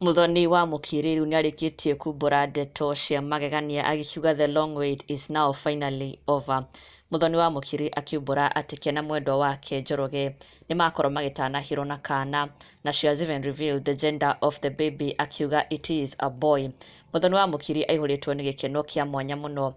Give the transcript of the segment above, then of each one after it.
Muthoni wa Mukiri rĩu nĩarĩkĩtie kuumbũra ndeto cia magegania agĩkiuga the long wait is now finally over. Muthoni wa Mukiri akiumbũra atĩ ke na mwendwa wake Njoroge nĩmakorwo magĩtanahĩrwo na kana, na she has even revealed the gender of the baby, akiuga it is a boy. Muthoni wa Mukiri aihũrĩtwo nĩ gĩkeno kĩa mwanya mũno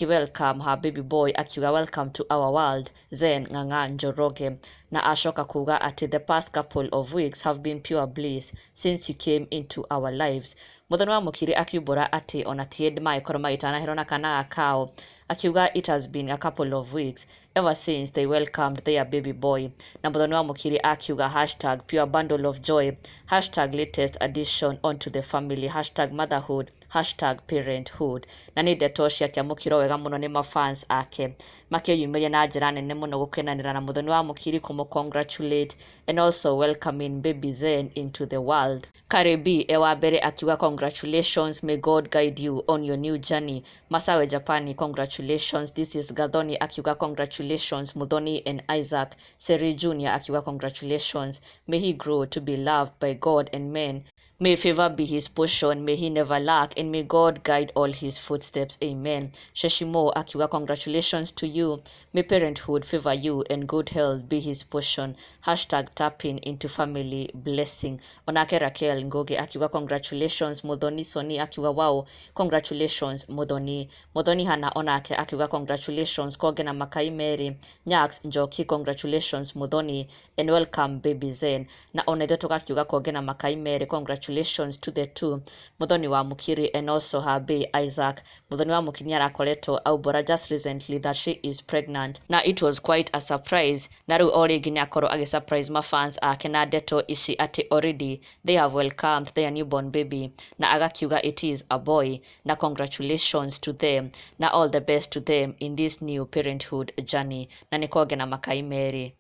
welcome her baby boy, akiuga welcome to our world Zen Ng'ang'a Njoroge, na acoka kuuga atĩ the past couple of weeks have been pure bliss since you came into our lives. Muthoni wa Mukiri akiumbũra atĩ ona ti hĩndĩ magĩkorwo magĩtanahĩrwo na kana kao, akiuga it has been a couple of weeks ever since they welcomed their baby boy. Na Muthoni wa Mukiri akiuga hashtag pure bundle of joy, hashtag latest addition onto the family, hashtag motherhood, hashtag parenthood. Na nĩ ndeto ciakĩamũkĩrwo wega mũno nĩ mafans ake, makĩyumĩria na njĩra nene mũno gũkenanĩra na Muthoni wa Mukiri congratulate and also welcoming baby Zen into the world. Karibi ewa mbere akiuga congratulations, may God guide you on your new journey. Masawe Japani congratulations. This is Gathoni akiuga congratulations. Muthoni and Isaac Seri Jr. akiuga congratulations, may he grow to be loved by God and men. May favor be his portion, may he never lack, and may God guide all his footsteps. Amen. Sheshimo akiuga congratulations to you, may parenthood favor you and good health be his portion. Hashtag tapping into family blessing. Onake Raquel Ngoge akiuga congratulations. Muthoni Soni akiuga wow, congratulations Muthoni. Muthoni Hana onake akiuga congratulations. Kogena Makai Mary Nyax Njoki congratulations Muthoni and welcome baby Zen. Na Ndeto akiuga Kogena Makai Mary congratulations to the two, Muthoni wa Mukiri and also her bae Isaac. Muthoni wa Mukiri arakoretwo aumbũra just recently that she is pregnant, na it was quite a surprise. Na rĩu o rĩngĩ nĩakorwo agĩsurprise mafans ake na ndeto ici atĩ already they have welcomed their newborn baby, na agakiuga it is a boy, na congratulations to them, na all the best to them in this new parenthood journey. Na nĩ Kogena Makai Mary.